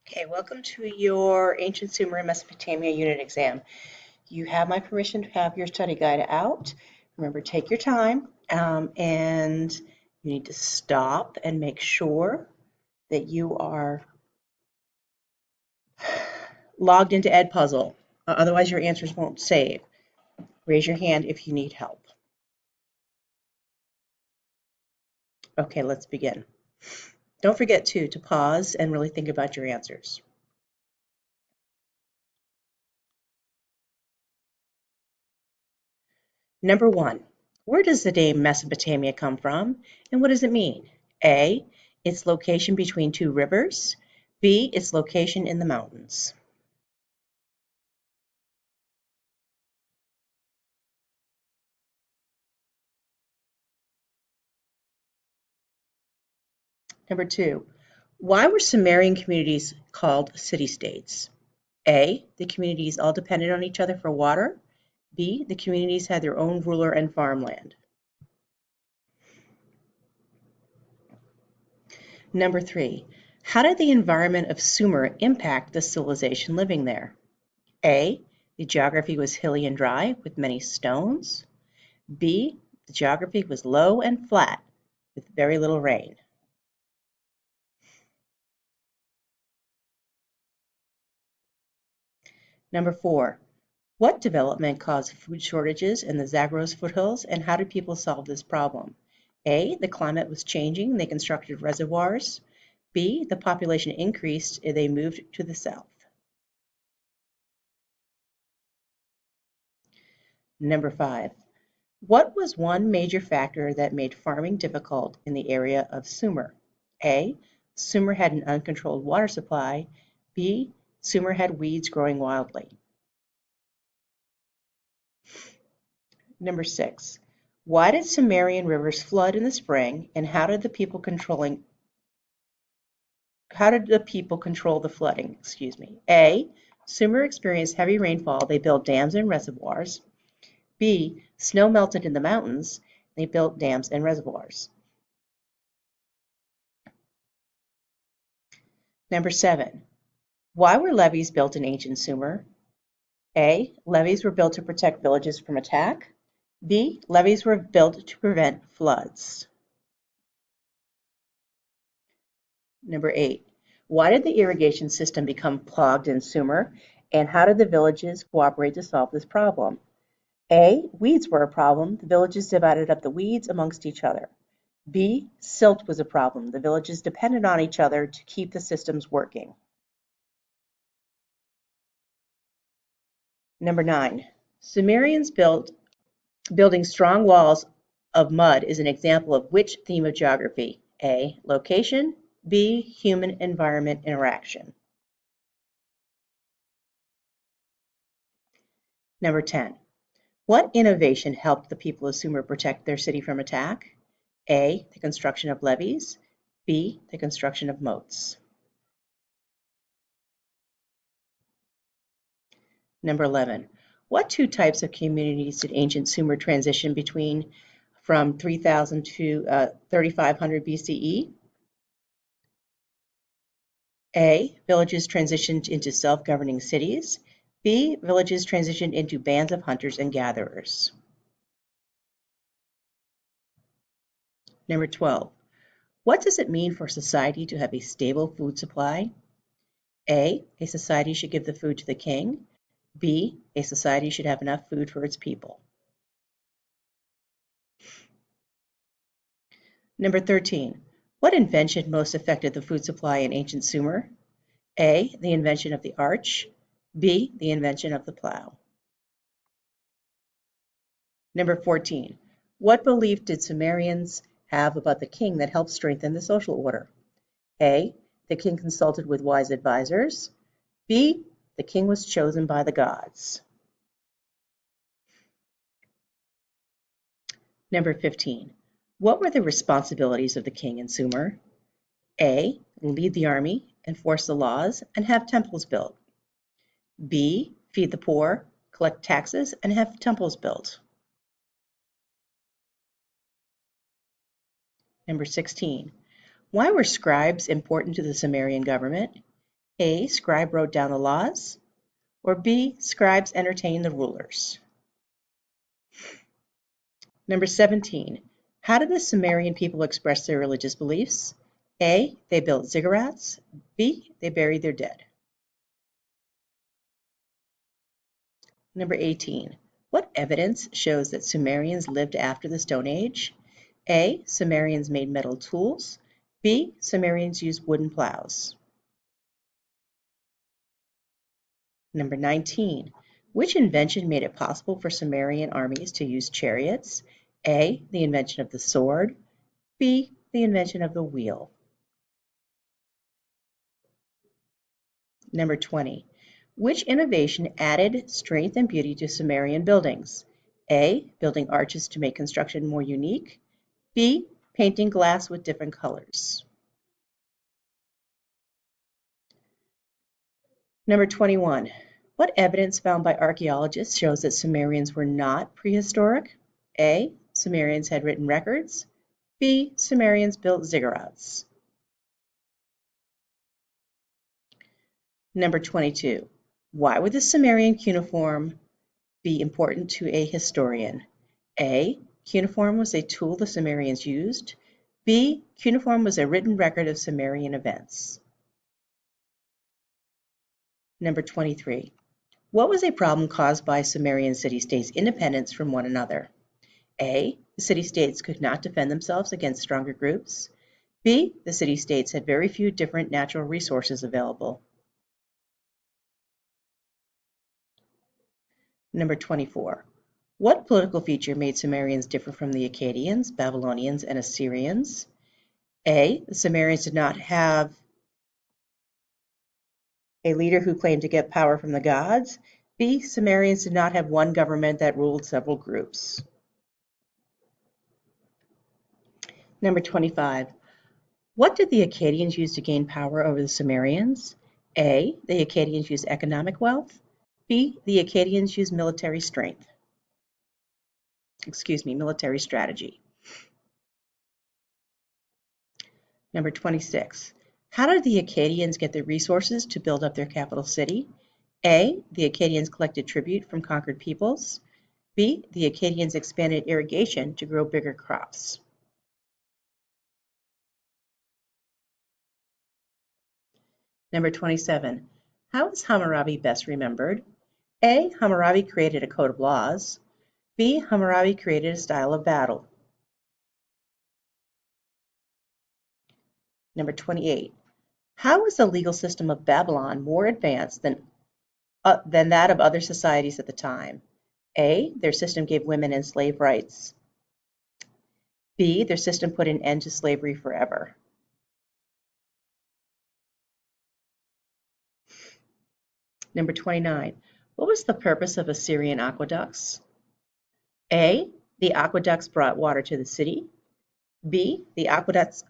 Okay, welcome to your Ancient Sumer and Mesopotamia unit exam. You have my permission to have your study guide out. Remember, take your time, and you need to stop and make sure that you are logged into Edpuzzle. Otherwise, your answers won't save. Raise your hand if you need help. Okay, let's begin. Don't forget to pause and really think about your answers. Number one, where does the name Mesopotamia come from and what does it mean? A, its location between two rivers. B, its location in the mountains. Number two, why were Sumerian communities called city-states? A, the communities all depended on each other for water. B, the communities had their own ruler and farmland. Number three, how did the environment of Sumer impact the civilization living there? A, the geography was hilly and dry with many stones. B, the geography was low and flat with very little rain. Number four, what development caused food shortages in the Zagros foothills and how did people solve this problem? A, the climate was changing, they constructed reservoirs. B, the population increased, they moved to the south. Number five, what was one major factor that made farming difficult in the area of Sumer? A, Sumer had an uncontrolled water supply. B, Sumer had weeds growing wildly. Number six, why did Sumerian rivers flood in the spring and how did the people control the flooding? A, Sumer experienced heavy rainfall, they built dams and reservoirs. B, snow melted in the mountains, they built dams and reservoirs. Number seven, why were levees built in ancient Sumer? A, levees were built to protect villages from attack. B, levees were built to prevent floods. Number eight, why did the irrigation system become clogged in Sumer and how did the villages cooperate to solve this problem? A, weeds were a problem. The villages divided up the weeds amongst each other. B, silt was a problem. The villages depended on each other to keep the systems working. Number nine, Sumerians building strong walls of mud is an example of which theme of geography? A, location. B, human environment interaction. Number 10, what innovation helped the people of Sumer protect their city from attack? A, the construction of levees. B, the construction of moats. Number 11, what two types of communities did ancient Sumer transition between from 3000 to 3500 BCE? A, villages transitioned into self-governing cities. B, villages transitioned into bands of hunters and gatherers. Number 12, what does it mean for society to have a stable food supply? A society should give the food to the king. B, a society should have enough food for its people. Number 13, what invention most affected the food supply in ancient Sumer? A, the invention of the arch. B, the invention of the plow. Number 14, what belief did Sumerians have about the king that helped strengthen the social order? A, the king consulted with wise advisors. B, the king was chosen by the gods. Number 15, what were the responsibilities of the king in Sumer? A, lead the army, enforce the laws, and have temples built. B, feed the poor, collect taxes, and have temples built. Number 16, why were scribes important to the Sumerian government? A, scribe wrote down the laws, or B, scribes entertained the rulers. Number 17. How did the Sumerian people express their religious beliefs? A, they built ziggurats. B, they buried their dead. Number 18. What evidence shows that Sumerians lived after the Stone Age? A, Sumerians made metal tools. B, Sumerians used wooden plows. Number 19. Which invention made it possible for Sumerian armies to use chariots? A, the invention of the sword. B, the invention of the wheel. Number 20. Which innovation added strength and beauty to Sumerian buildings? A, building arches to make construction more unique. B, painting glass with different colors. Number 21. What evidence found by archaeologists shows that Sumerians were not prehistoric? A, Sumerians had written records. B, Sumerians built ziggurats. Number 22. Why would the Sumerian cuneiform be important to a historian? A, cuneiform was a tool the Sumerians used. B, cuneiform was a written record of Sumerian events. Number 23. What was a problem caused by Sumerian city-states' independence from one another? A, the city-states could not defend themselves against stronger groups. B, the city-states had very few different natural resources available. Number 24. What political feature made Sumerians differ from the Akkadians, Babylonians, and Assyrians? A, the Sumerians did not have a leader who claimed to get power from the gods. B, Sumerians did not have one government that ruled several groups. Number 25. What did the Akkadians use to gain power over the Sumerians? A, the Akkadians used economic wealth. B, the Akkadians used military strategy. Number 26. How did the Akkadians get the resources to build up their capital city? A, the Akkadians collected tribute from conquered peoples. B, the Akkadians expanded irrigation to grow bigger crops. Number 27. How is Hammurabi best remembered? A, Hammurabi created a code of laws. B, Hammurabi created a style of battle. Number 28. How was the legal system of Babylon more advanced than that of other societies at the time? A, their system gave women and slave rights. B, their system put an end to slavery forever. Number 29. What was the purpose of Assyrian aqueducts? A, the aqueducts brought water to the city. B, the aqueducts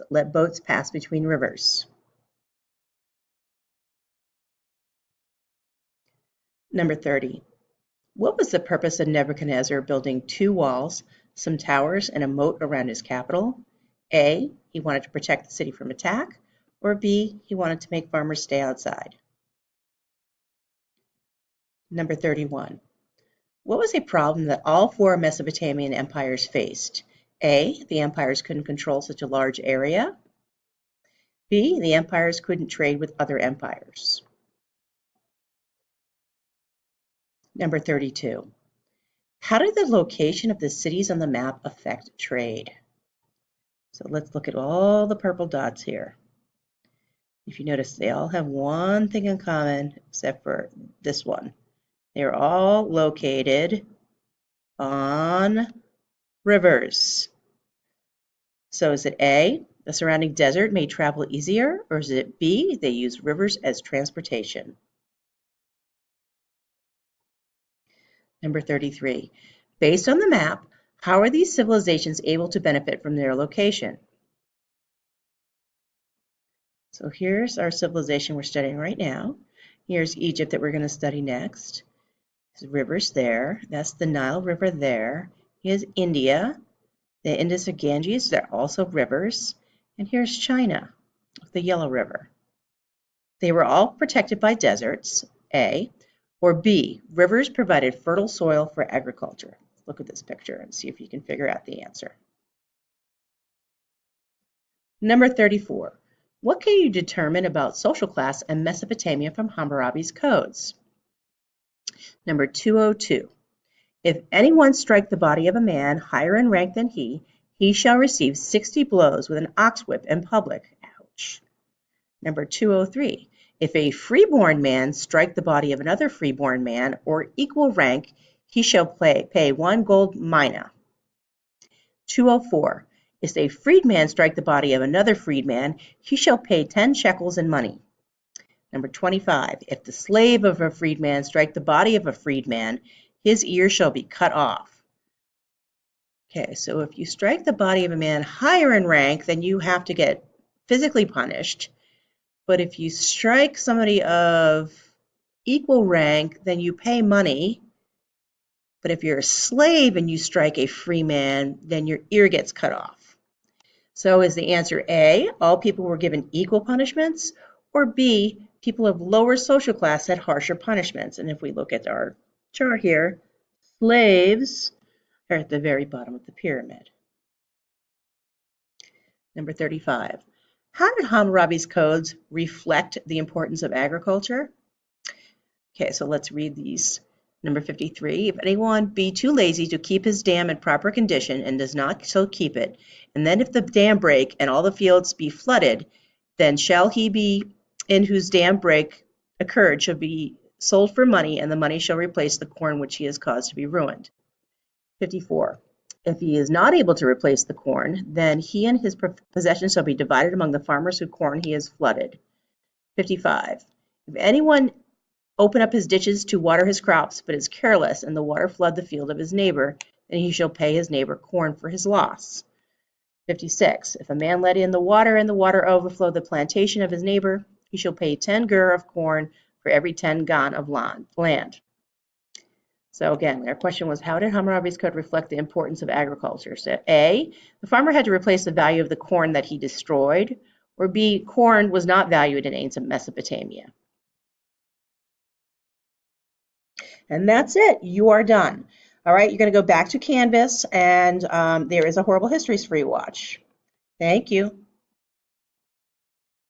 let boats pass between rivers. Number 30. What was the purpose of Nebuchadnezzar building 2 walls, some towers, and a moat around his capital? A, he wanted to protect the city from attack, or B, he wanted to make farmers stay outside. Number 31. What was a problem that all 4 Mesopotamian empires faced? A, the empires couldn't control such a large area. B, the empires couldn't trade with other empires. Number 32. How did the location of the cities on the map affect trade? So let's look at all the purple dots here. If you notice, they all have one thing in common except for this one. They're all located on rivers. So is it A, the surrounding desert made travel easier, or is it B, they used rivers as transportation? Number 33. Based on the map, how are these civilizations able to benefit from their location? So here's our civilization we're studying right now. Here's Egypt that we're going to study next. There's rivers there. That's the Nile River there. Here's India. The Indus and Ganges, they're also rivers. And here's China, the Yellow River. They were all protected by deserts, A, or B, rivers provided fertile soil for agriculture. Look at this picture and see if you can figure out the answer. Number 34. What can you determine about social class in Mesopotamia from Hammurabi's codes? Number 202. If anyone strike the body of a man higher in rank than he shall receive 60 blows with an ox whip in public. Ouch. Number 203. If a freeborn man strike the body of another freeborn man or equal rank, he shall pay 1 gold mina. 204. If a freedman strike the body of another freedman, he shall pay 10 shekels in money. Number 25. If the slave of a freedman strike the body of a freedman, his ear shall be cut off. Okay, so if you strike the body of a man higher in rank, then you have to get physically punished. But if you strike somebody of equal rank, then you pay money. But if you're a slave and you strike a free man, then your ear gets cut off. So is the answer A, all people were given equal punishments, or B, people of lower social class had harsher punishments? And if we look at our chart here, slaves are at the very bottom of the pyramid. Number 35. How did Hammurabi's codes reflect the importance of agriculture? Okay, so let's read these. Number 53, if anyone be too lazy to keep his dam in proper condition and does not so keep it, and then if the dam break and all the fields be flooded, then shall he be in whose dam break occurred shall be sold for money, and the money shall replace the corn which he has caused to be ruined. 54, if he is not able to replace the corn, then he and his possessions shall be divided among the farmers whose corn he has flooded. 55, if anyone open up his ditches to water his crops, but is careless, and the water flood the field of his neighbor, then he shall pay his neighbor corn for his loss. 56. If a man let in the water, and the water overflow the plantation of his neighbor, he shall pay 10 gur of corn for every 10 gan of land. So again, our question was, how did Hammurabi's code reflect the importance of agriculture? So A, the farmer had to replace the value of the corn that he destroyed, or B, corn was not valued in ancient Mesopotamia. And that's it. You are done. All right, you're going to go back to Canvas, and there is a Horrible Histories free watch. Thank you.